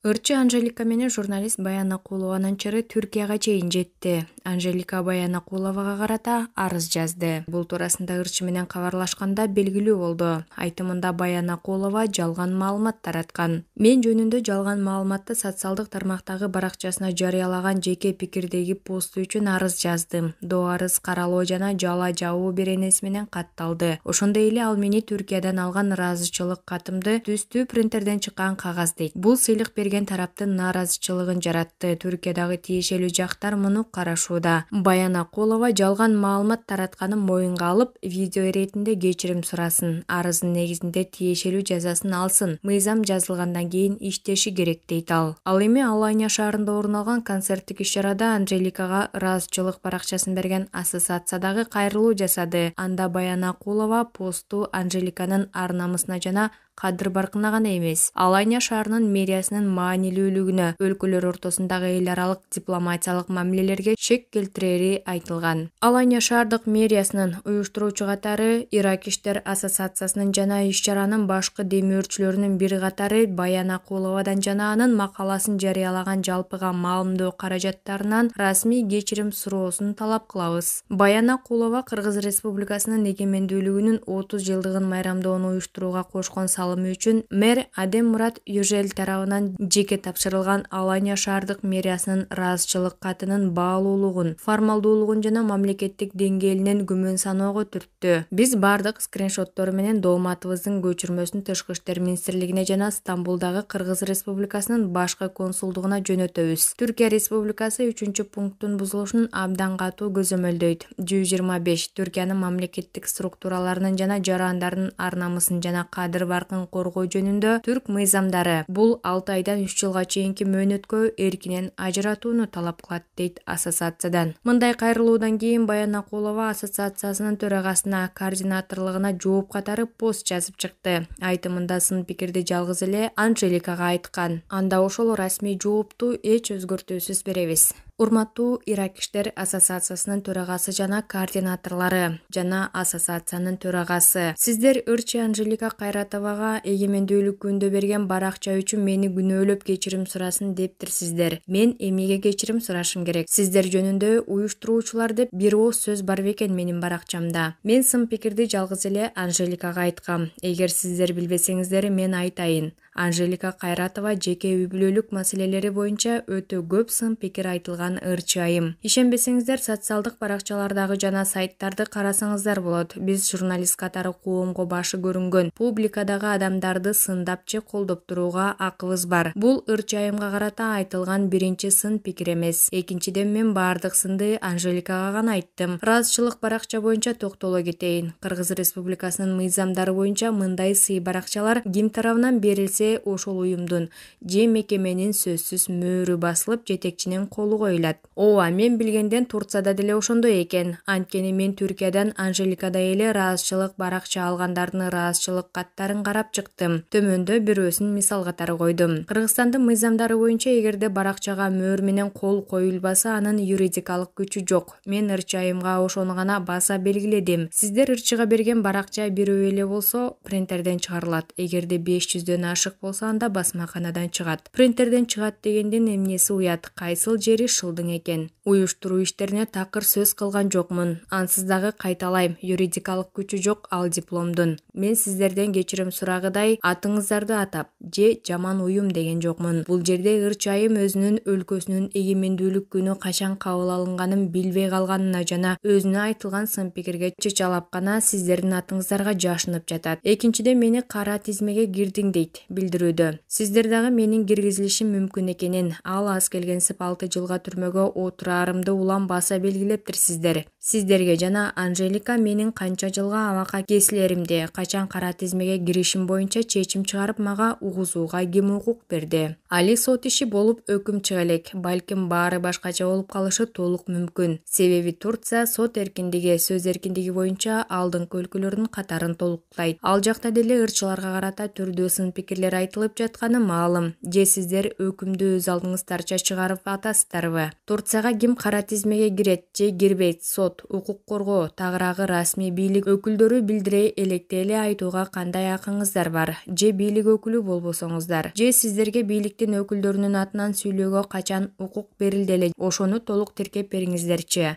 Ырчы Анжелика менен журналист Баян Акулованын чыры Түркияга чейин жетти. Анжелика Баян Акуловага карата арыз жазды. Бул туурасында ырчы менен кабарлашканда белгилүү болду. Айтымында Баян Акулова жалган маалымат тараткан. Мен жөнүндө жалган маалыматты социалдык тармактагы баракчасына жарыялаган жеке пикирдеги посту үчүн арыз жаздым. До арыз каралоо жана жала жабуу беренеси менен катталды. Ошондой эле ал мени Түркиядан алган ыраазычылык катымды түздүү принтерден чыккан кагаз дейт. Бул сыйлык берген тараптын нааразычылыгын жаратты. Түркиядагы тиешелүү жактар муну карашууда. Баян Акулова жалган маалымат таратканын моюнга алып, видео иретинде кечирим сурасын. Арыздын негизинде тиешелүү жазасын алсын. Мыйзам жазылгандан кийин иштеши керек дейт ал. Ал эми Алания шаарында орун алган концерттик иш-чарада Анжеликага ыраазычылык баракчасын берген ассоциациядагы кайрылуу жасады. Анда Баян Акулова посту Анжеликанын ар-намысына жана кадыр-баркына гана эмес, Алания шаарынын мэриясынын маанилүүлүгүнө, өлкөлөр ортосундагы эл аралык дипломатиялык мамилелерге шек келтирери айтылган. Алания шаардык мэриясынын уюштуруучу катары Ирак иштер ассоциациясынын жана иш-чаранын башкы демөөрчүлөрүнүн бир катары Баян Акуловадан жана анын макаласын жарыялаган жалпыга маалымдоо каражаттарынан расмий кечирим суроосун талап кылабыз. Баян Акулова Кыргыз Республикасынын эгемендүүлүгүнүн 30 жылдыгын майрамдоону уюштурууга кошкон үчүн мэр Адем Мурат Южел тарабынан жеке тапшырылган Алания шаардык мэриясынын ыраазычылык катынын баалуулугун, формалдуулугун жана мамлекеттик деңгээлинен күмөн саноого түрттү. Биз бардык скриншоттору менен дооматыбыздын көчүрмөсүн Тышкы иштер министрлигине жана Стамбулдагы Кыргыз Республикасынын башкы консулдугуна жөнөтөбүз. Түркия Республикасы 3-пункттун бузулушун абдан катуу көзөмөлдөйт. 125 Түркиянын мамлекеттик структураларынын жана жарандарынын ар-намысын жана кадыр-баркын коргоо жөнүндө түрк мыйзамдары бул 6 айдан 3 жылга чейинки мөөнөткө эркинен ажыратууну талап кылат дейт ассоциациядан. Мындай кайрылуудан кийин Баян Акулова ассоциациясынын төрагасына, координаторлугуна жооп катары пост жазып чыкты. Айтымында сын пикирди жалгыз эле Анжеликага айткан. Анда ошол расмий жоопту эч өзгөртүүсүз беребиз. Урматтуу Ирак иштер ассоциациясынын төрагасы жана координаторлору жана ассоциациянын төрагасы. Сиздер ырчы Анжелика Кайратовага эгемендүүлүк күндө берген баракча үчүн мени күнөөлөп кечирим сурасын дептирсиздер. Мен эмнеге кечирим сурашым керек? Сиздер жөнүндө уюштуруучулар деп бир ооз сөз бар бекен менин баракчамда. Мен сын пикирди жалгыз эле Анжеликага айткам. Эгер сиздер билбесеңиздер мен айтайын. Анжелика Кайратова жеке үй-бүлөлүк маселелери боюнча өтө көп сын пикир айтылган ырчы айым. Ишенбесеңиздер социалдык баракчалардагы жана сайттарды карасаңыздар болот. Биз журналист катары коомго башы көрүнгөн публикадагы адамдарды сындап же колдоп турууга акыбыз бар. Бул ырчы айымга карата айтылган биринчи сын пикир эмес. Экинчиден мен бардык сынды Анжеликага гана айттым. Ыраазычылык баракча боюнча токтоло кетейин. Кыргыз Республикасынын мыйзамдары боюнча мындай сый баракчалар ким тарабынан берилсе ошол уюмдун же мекеменин сөзсүз мөөрү басылып жетекчинин колу коюлат. Ооба, мен билгенден Турцияда деле ошондой экен. Анткени мен Түркиядан Анжеликадай эле ыраазычылык баракча алгандардын ыраазычылык каттарын карап чыктым. Төмөндө бирөөсүн мисал катары койдум. Кыргызстандын мыйзамдары боюнча эгерде баракчага мөөр менен кол коюлбаса, анын юридикалык күчү жок. Мен ырчы айымга ошону гана баса белгиледим. Сиздер ырчыга берген баракча бирөө эле болсо принтерден чыгарылат. Эгерде 500дөн ашык болсо, анда басмаканадан чыгат. Принтерден чыгат дегендин эмнеси уят? Кайсыл жери шылдың экен? Уюштуруу иштерине такыр сөз кылган жокмун. Ансыз дагы кайталайм, юридикалык күчү жок ал дипломдун. Мен сиздерден кечирим сурагыдай атыңыздарды атап же жаман уюм деген жокмун. Бул жерде ырчы айым өзүнүн өлкөсүнүн эгемендүүлүк күнү качан кабыл алынганын билбей калганына жана өзүнө айтылган сын пикирге чычалап гана сиздердин атыңыздарга жашынып жатат. Экинчиден мени кара тизмеге кирдиң дейт билдирүүдө. Сиздер дагы менин киргизилишим мүмкүн экенин, ал аз келгенсип 6 жылга түрмөгө отураарымды улам баса белгилептирсиздер. Сиздерге жана Анжелика менин канча жылга абакка кесилеримди, качан кара тизмеге киришим боюнча чечим чыгарып мага угузууга ким укук берди? Али сот иши болуп өкүм чыга элек. Балким баары башкача болуп калышы толук мүмкүн. Себеби Турция сот эркиндиги, сөз эркиндиги боюнча алдыңкы өлкөлөрдүн катарын толуктайт. Ал жакта деле ырчыларга карата түрдүү сын пикирлер айтылып жатканы маалым. Же сиздер өкүмдү өз алдыңыздарча чыгарып атасыздарбы? Турцияга ким кара тизмеге кирет же кирбейт, сот, укук коргоо, тагыраагы расмий бийлик өкүлдөрү билдире электе эле айтууга кандай акыңыздар бар, же бийлик өкүлү болбосоңуздар, же сиздерге бийликтин өкүлдөрүнүн атынан сүйлөөгө качан укук берилди эле, ошону толук тиркеп бериңиздерчи.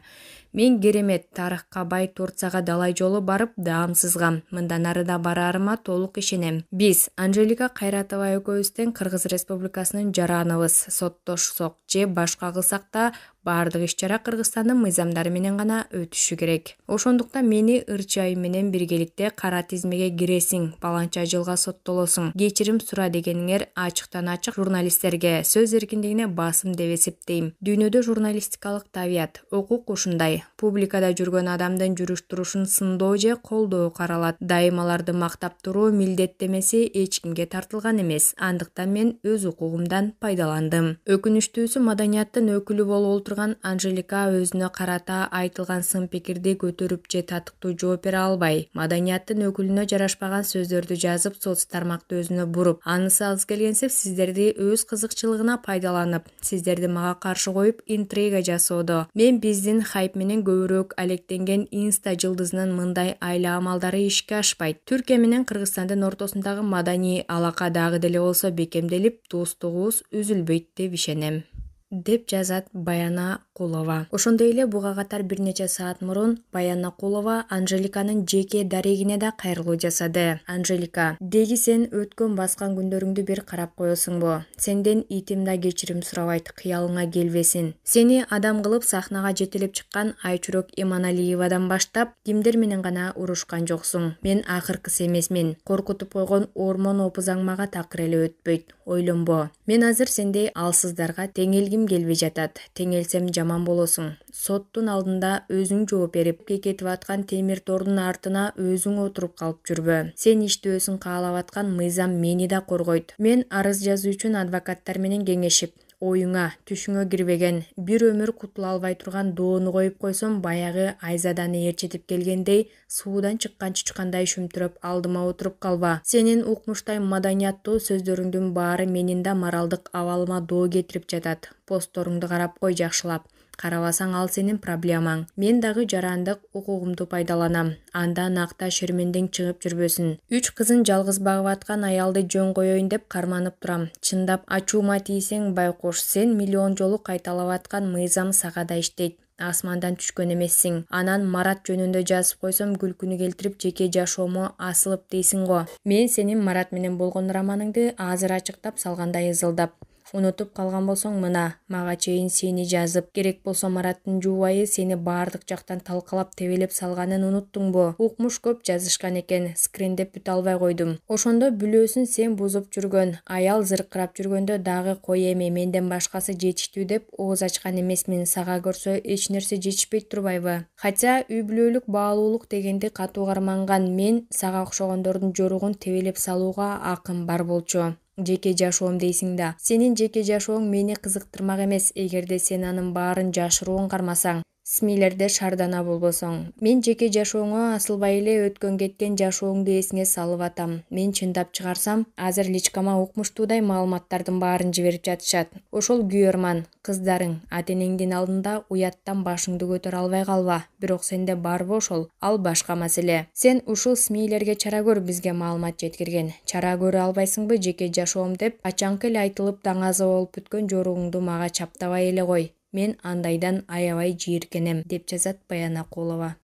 Мен керемет, тарыхка бай Турцияга далай жолу барып даамсызгам. Мындан ары да барарыма толук ишенем. Биз Анжелика Кайратова экөөбүздүн Кыргыз Республикасынын жараныбыз. Соттошсок же башка кылсак да баардык иш-чара Кыргызстандын мыйзамдары менен гана өтүшү керек. Ошондуктан мени ырчайым менен биргеликте кара тизмеге киресиң, баланча жылга соттолосуң, кечирим сура дегениңер ачыктан ачык журналисттерге, сөз эркиндигине басым деп эсептейм. Дүйнөдө журналистикалык табият, укук ушундай. Публикада жүргөн адамдын жүрүш-турушун сындоо же колдоо каралат. Дайым аларды мактап туруу милдеттемеси эч кимге тартылган эмес. Андыктан мен өз укугумдан пайдаландым. Өкүнүчтүүсү, маданияттын өкүлү болуп отурган Анжелика өзүнө карата айтылган сын пикирди көтөрүп же татыктуу жооп бере албай, маданияттын өкүлүнө жарашпаган сөздөрдү жазып, соц тармакты өзүнө буруп, анысы алыс келгенсип сиздерди өз кызыкчылыгына пайдаланып, сиздерди мага каршы коюп интрига жасоодо. Мен биздин хайп менен көбүрөөк алектенген инста жылдызынын мындай айла амалдары ишке ашпайт. Түркия менен Кыргызстандын ортосундагы маданий алака дагы деле болсо бекемделип, достугубуз үзүлбөйт деп ишенем, деп жазат Баяна Кулова. Ошондой эле буга катар бир нече саат мурун Баяна Кулова Анжеликанын жеке дарегине да кайрылуу жасады. Анжелика, деги сен өткөн баскан күндөрүңдү бир карап коесуңбу? Сенден итим да кечирим сурабайт, кыялыңа келбесин. Сени адам кылып сахнага жетелеп чыккан Айчурок Иманалиевадан баштап кимдер менен гана урушкан жоксуң. Мен акыркысы эмесмин. Коркутуп койгон ормон опузаң мага такыр эле өтпөйт. Ойлонбо. Мен азыр сендей алсыздарга теңелгим келбей жатат. Теңелсем жаман болосуң. Соттун алдында өзүң жооп берип, кетип аткан темир тордун артына өзүң отуруп калып жүрбө. Сен иштөөсүң каалап аткан мыйзам мени да коргойт. Мен арыз жазуу үчүн адвокаттар менен кеңешип, оюңа, түшүңө кирбеген, бир өмүр кутула албай турган доону коюп койсом, баягы Айзаданы ээрчетип келгендей, суудан чыккан чучкандай шүмтүрөп алдыма отуруп калба. Сенин укмуштай маданияттуу сөздөрүңдүн баары менин да моралдык абалыма доо кетирип жатат. Постторуңду карап кой жакшылап. Карабасаң ал сенин проблемаң. Мен дагы жарандык укугумду пайдаланам. Анда накта шермендең чыгып жүрбөсүн. 3 кызын жалгыз багып аткан аялды жөн коеюн деп карманып турам. Чындап ачуума тийсең байкуш, сен миллион жолу кайталап аткан мыйзам сага да иштейт. Асмандан түшкөн эмессиң. Анан Марат жөнүндө жазып койсом, күлкүнү келтирип жеке жашоому асылып дейсиң го. Мен сенин Марат менен болгон романыңды азыр ачыктап салгандай ызылдап, унутуп калган болсоң, мына мага чейин сени жазып, керек болсо Мараттын жубайы сени баардык жактан талкалап тебелеп салганын унуттуңбу? Укмуш көп жазышкан экен, скриндеп бүтө албай койдум. Ошондо бүлөөсүн сен бузуп жүргөн, аял зыркырап жүргөндө дагы кой эми менден башкасы жетиштүү деп ооз ачкан эмесмин. Сага көрсө эч нерсе жетишпей турбайбы? Хотя үй бүлөлүк баалуулук дегенди катуу карманган мен сага окшогондордун жоругун тебелеп салууга акым бар болчу. Жеке жашоом дейсиң да. Сенин жеке жашооң мени кызыктырмак эмес, эгерде сен анын баарын жашыруун кармасаң. СМИлерде шардана болбосоң. Мен жеке жашооңо асылбай эле өткөн кеткен жашооңду эсиңе салып атам. Мен чындап чыгарсам, азыр личкама укмуштуудай маалыматтардын баарын жиберип жатышат. Ошол күйөрман, кыздарың, ата-энеңдин алдында уяттан башыңды көтөрө албай калба. Бирок сенде барбы ошол? Ал башка маселе. Сен ушул СМИлерге чара көр, бизге маалымат жеткирген. Чара көрө албайсыңбы жеке жашоом деп? Качанкы эле айтылып даңаза болуп бүткөн жоругуңду мага чаптабай эле кой. Мен андайдан аябай жийиркенем, деп жазат Баяна Кулова.